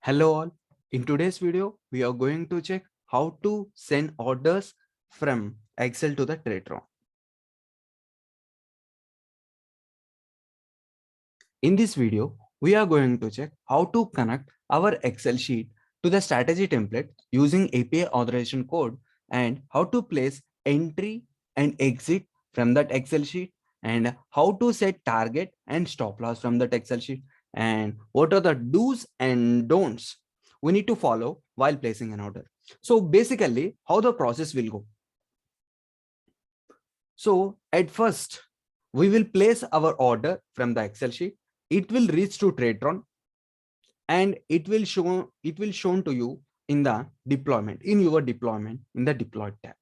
Hello all. In today's video, we are going to check how to send orders from Excel to the Tradetron. In this video, we are going to check how to connect our Excel sheet to the strategy template using API authorization code and how to place entry and exit from that Excel sheet and how to set target and stop loss from that Excel sheet and what are the do's and don'ts we need to follow while placing an order. So basically how the process will go. So at first, we will place our order from the Excel sheet. It will reach to Tradetron and it will shown to you in the deployment, in your deployment, in the deployed tab.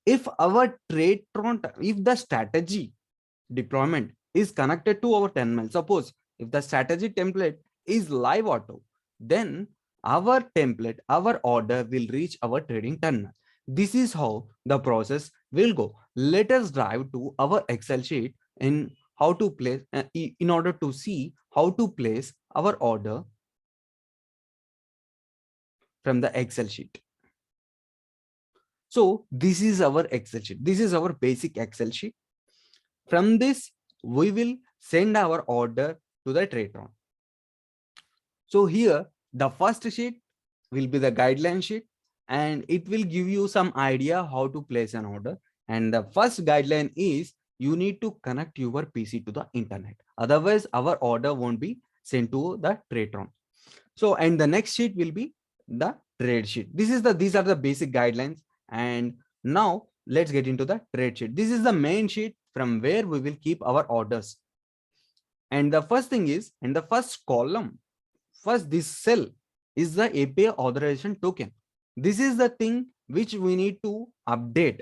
If our Tradetron, if the strategy deployment is connected to our terminal, suppose if the strategy template is live auto, then our template, our order will reach our trading terminal. This is how the process will go. Let us dive to our Excel sheet in how to place in order to see how to place our order from the Excel sheet. So this is our Excel sheet. This is our basic Excel sheet. From this, we will send our order to the Tradetron. So here, the first sheet will be the guideline sheet, and it will give you some idea how to place an order. And the first guideline is you need to connect your PC to the internet. Otherwise, our order won't be sent to the Tradetron. So, and the next sheet will be the trade sheet. These are the basic guidelines. And now let's get into the trade sheet. This is the main sheet from where we will keep our orders. And the first thing is, in the first column, first this cell is the API authorization token. This is the thing which we need to update,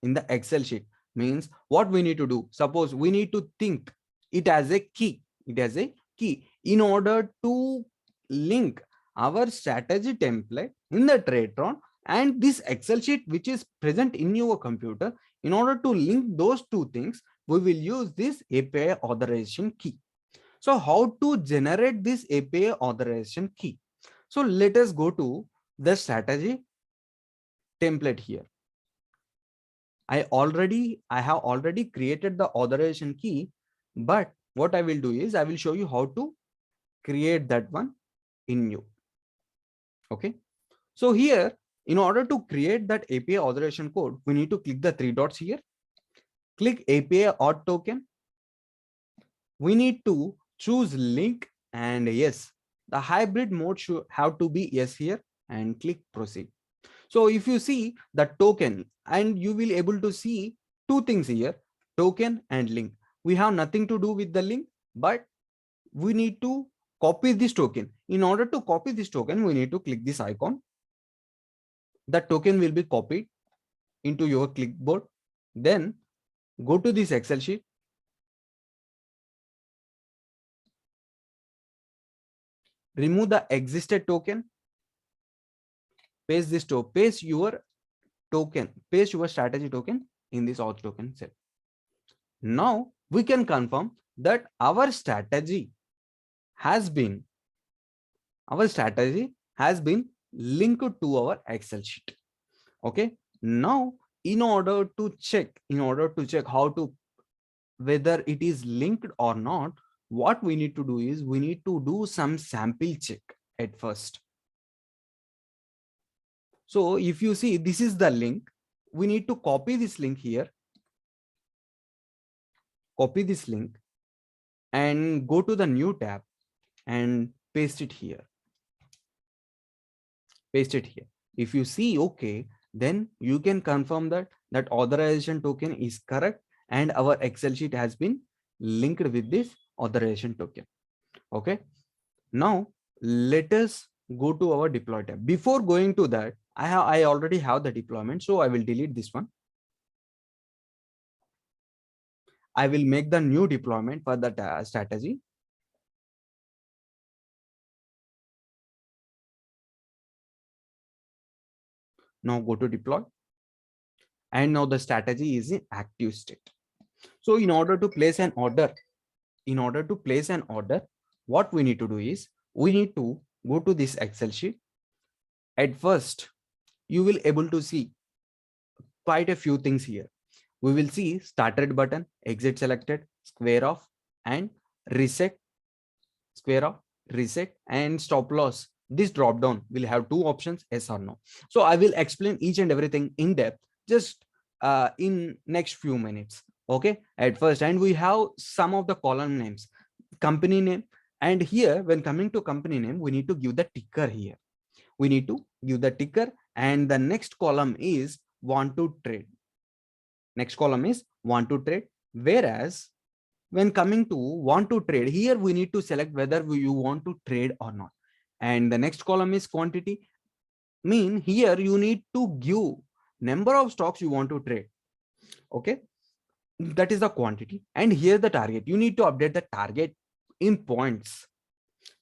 in the Excel sheet. Means what we need to do. Suppose we need to think it as a key. It has a key in order to link our strategy template in the Tradetron and this Excel sheet which is present in your computer. In order to link those two things, we will use this API authorization key. So how to generate this API authorization key? So let us go to the strategy template here. I have already created the authorization key, but what I will do is I will show you how to create that one in new. Okay. So here, in order to create that API authorization code, we need to click the three dots here. Click API auth token. We need to choose link and yes, the hybrid mode should have to be yes here and click proceed. So if you see the token and you will able to see two things here, token and link. We have nothing to do with the link, but we need to copy this token. In order to copy this token, we need to click this icon. The token will be copied into your clipboard. Then go to this Excel sheet. Remove the existed token. Paste this to paste your strategy token in this auth token set. Now we can confirm that our strategy has been linked to our Excel sheet. Okay. Now in order to check how to whether it is linked or not, what we need to do is we need to do some sample check at first. So if you see, this is the link. We need to copy this link here. Copy this link and go to the new tab and paste it here. If you see okay, then you can confirm that authorization token is correct and our Excel sheet has been linked with this authorization token. Okay. Now let us go to our deploy tab. Before going to that, I already have the deployment, so I will delete this one. I will make the new deployment for the strategy. Now go to deploy. And now the strategy is in active state. So in order to place an order, what we need to do is we need to go to this Excel sheet. At first, you will able to see quite a few things here. We will see started button, exit selected, square off, and reset, square off, reset, and stop loss. This drop down will have two options, yes or no. So I will explain each and everything in depth just in next few minutes. Okay, at first, and we have some of the column names, company name, and here when coming to company name, we need to give the ticker here. We need to give the ticker, and the next column is want to trade. Next column is want to trade. Whereas when coming to want to trade, here we need to select whether you want to trade or not. And the next column is quantity. Mean here you need to give number of stocks you want to trade. Okay, that is the quantity. And here the target, you need to update the target in points.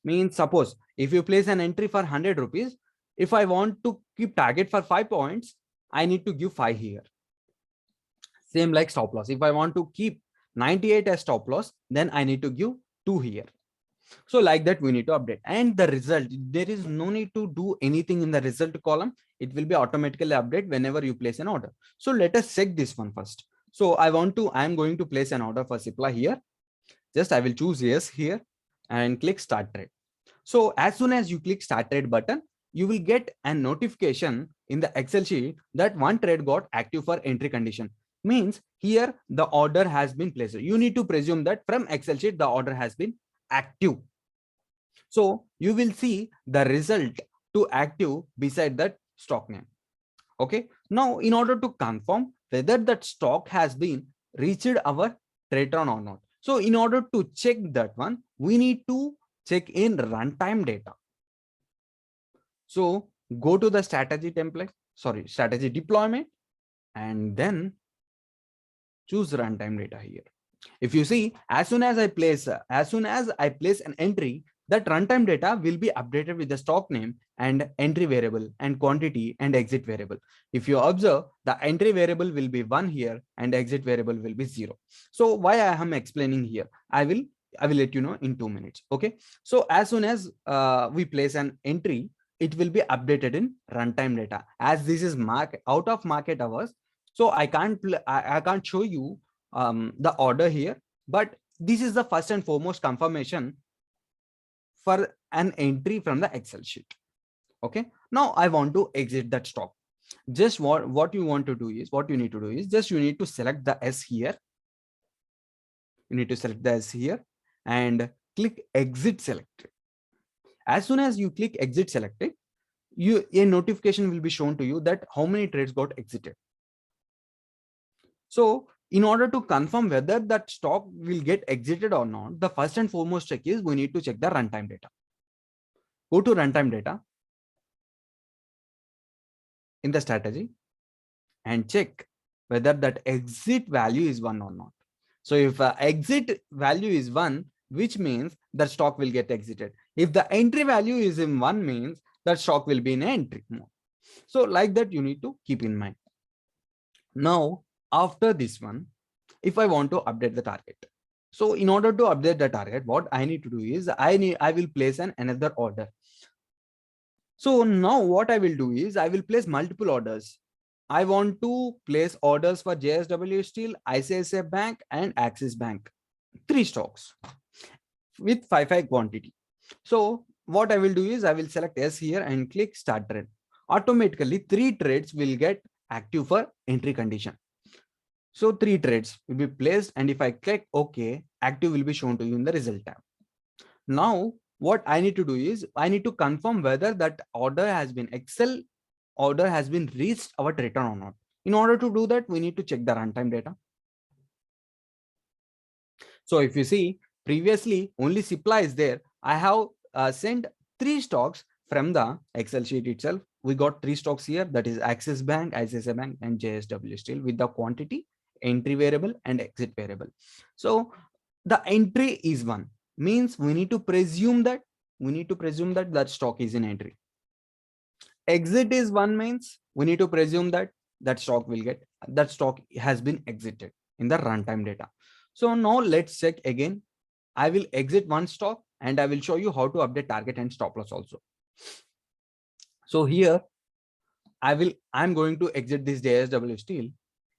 Means suppose if you place an entry for 100 rupees, if I want to keep target for 5 points, I need to give 5 here. Same like stop loss. If I want to keep 98 as stop loss, then I need to give 2 here. So like that, we need to update. And the result, there is no need to do anything in the result column. It will be automatically update whenever you place an order. So let us check this one first. So I am going to place an order for Cipla here. Just I will choose yes here and click start trade. So as soon as you click start trade button, you will get a notification in the Excel sheet that one trade got active for entry condition. Means here the order has been placed. You need to presume that from Excel sheet, the order has been active. So you will see the result to active beside that stock name. Okay. Now, in order to confirm whether that stock has been reached our Tradetron or not. So in order to check that one, we need to check in runtime data. So go to the strategy template, strategy deployment, and then choose runtime data here. If you see, as soon as I place an entry, that runtime data will be updated with the stock name and entry variable and quantity and exit variable. If you observe, the entry variable will be 1 here and exit variable will be 0. So why I am explaining here, I will let you know in 2 minutes. Okay. So as soon as we place an entry, it will be updated in runtime data. As this is out of market hours, so I can't show you the order here, but this is the first and foremost confirmation for an entry from the Excel sheet. Okay. Now I want to exit that stock. Just what you need to do is just you need to select the S here. You need to select the S here and click exit selected. As soon as you click exit selected, a notification will be shown to you that how many trades got exited. So in order to confirm whether that stock will get exited or not, the first and foremost check is we need to check the runtime data. Go to runtime data in the strategy and check whether that exit value is 1 or not. So if exit value is 1, which means the stock will get exited. If the entry value is in 1, means that stock will be in entry mode. So like that, you need to keep in mind. Now, after this one, if I want to update the target. So in order to update the target, what I need to do is I will place another order. So now what I will do is I will place multiple orders. I want to place orders for JSW Steel, ICICI Bank, and Axis Bank. 3 stocks with 5 quantity. So what I will do is I will select S here and click start trade. Automatically 3 trades will get active for entry condition. So 3 trades will be placed, and if I click OK, active will be shown to you in the result tab. Now what I need to do is I need to confirm whether that order has been reached our Tradetron or not. In order to do that, we need to check the runtime data. So if you see, previously only Cipla is there. I have sent 3 stocks from the Excel sheet itself. We got 3 stocks here, that is Axis Bank, ICICI Bank, and JSW Steel, with the quantity, entry variable, and exit variable. So the entry is 1, means we need to presume that that stock is in entry. Exit is 1, means we need to presume that that stock has been exited in the runtime data. So now let's check again. I will exit one stock and I will show you how to update target and stop loss also. So here I'm going to exit this JSW Steel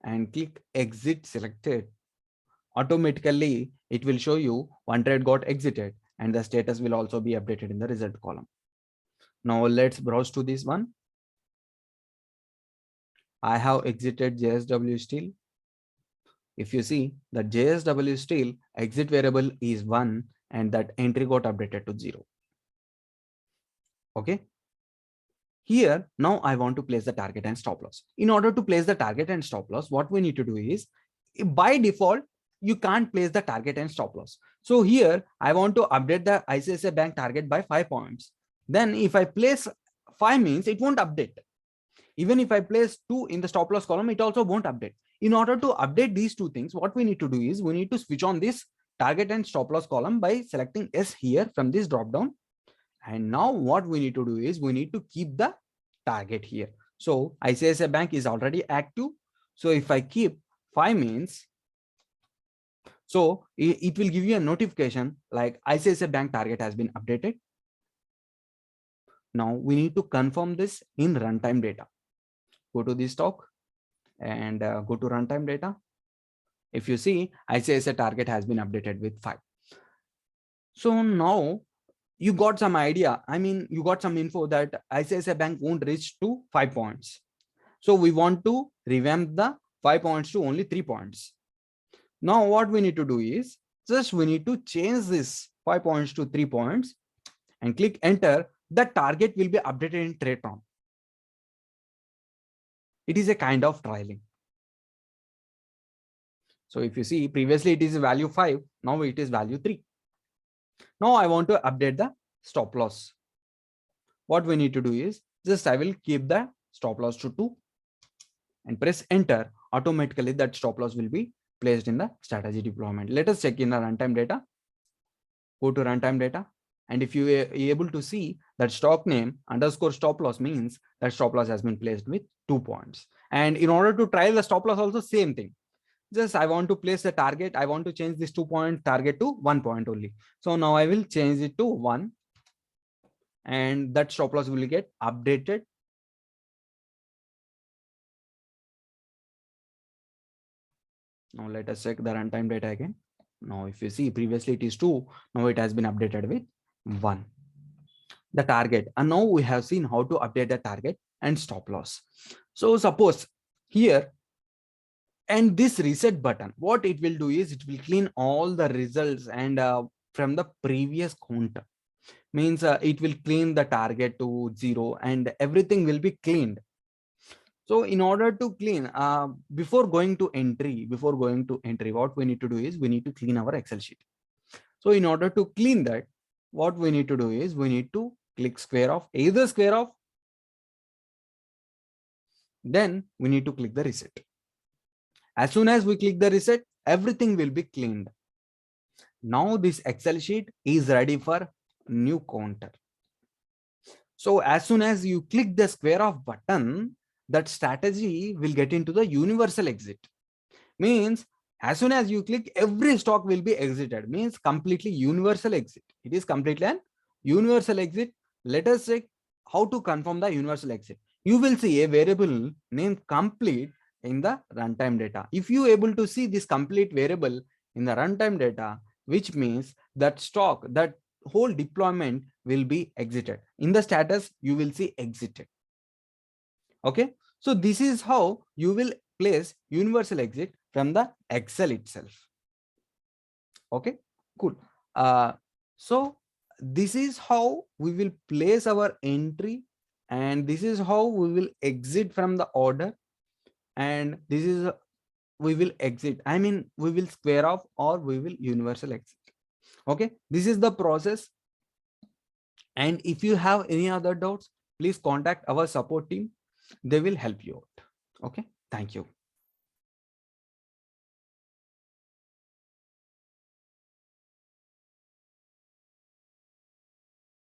and click exit selected. Automatically, it will show you one trade got exited and the status will also be updated in the result column. Now let's browse to this one. I have exited JSW Steel. If you see that JSW Steel exit variable is 1 and that entry got updated to 0. Okay. Here, now I want to place the target and stop loss. In order to place the target and stop loss, what we need to do is, by default, you can't place the target and stop loss. So here, I want to update the ICICI Bank target by 5 points. Then if I place 5 means it won't update. Even if I place 2 in the stop loss column, it also won't update. In order to update these two things, what we need to do is we need to switch on this target and stop loss column by selecting S here from this drop down. And now what we need to do is we need to keep the target here. So ICICI Bank is already active. So if I keep 5 means, so it will give you a notification like ICICI Bank target has been updated. Now we need to confirm this in runtime data. Go to this stock and go to runtime data. If you see, ICICI target has been updated with 5. So now you got some idea. I mean, you got some info that ICICI Bank won't reach to 5 points. So we want to revamp the 5 points to only 3 points. Now what we need to do is just we need to change this 5 points to 3 points and click enter. The target will be updated in TradeTron. It is a kind of trialing. So if you see, previously it is value 5, now it is value 3. Now I want to update the stop loss. What we need to do is just I will keep the stop loss to 2 and press enter. Automatically that stop loss will be placed in the strategy deployment. Let us check in the runtime data. Go to runtime data. And if you are able to see that stock name underscore stop loss means that stop loss has been placed with 2 points. And in order to trial the stop loss also same thing. Just I want to place the target. I want to change this 2 point target to 1 point only. So now I will change it to 1 and that stop loss will get updated. Now let us check the runtime data again. Now if you see previously it is 2, now it has been updated with 1. The target, and now we have seen how to update the target and stop loss. So suppose here, and this reset button, what it will do is it will clean all the results and from the previous counter. Means it will clean the target to 0 and everything will be cleaned. So in order to clean, before going to entry, what we need to do is we need to clean our Excel sheet. So in order to clean that, what we need to do is we need to click square off, either square off, then we need to click the reset. As soon as we click the reset, everything will be cleaned. Now this Excel sheet is ready for new counter. So as soon as you click the square off button, that strategy will get into the universal exit. Means as soon as you click, every stock will be exited. Means completely universal exit. It is completely an universal exit. Let us check how to confirm the universal exit. You will see a variable named complete in the runtime data. If you able to see this complete variable in the runtime data, which means that stock, that whole deployment will be exited. In the status, you will see exited. Okay, so this is how you will place universal exit from the Excel itself. Okay, cool. So this is how we will place our entry, and this is how we will exit from the order, and this is we will exit. I mean, we will square off or we will universal exit. Okay, this is the process. And if you have any other doubts, please contact our support team. They will help you out. Okay, thank you.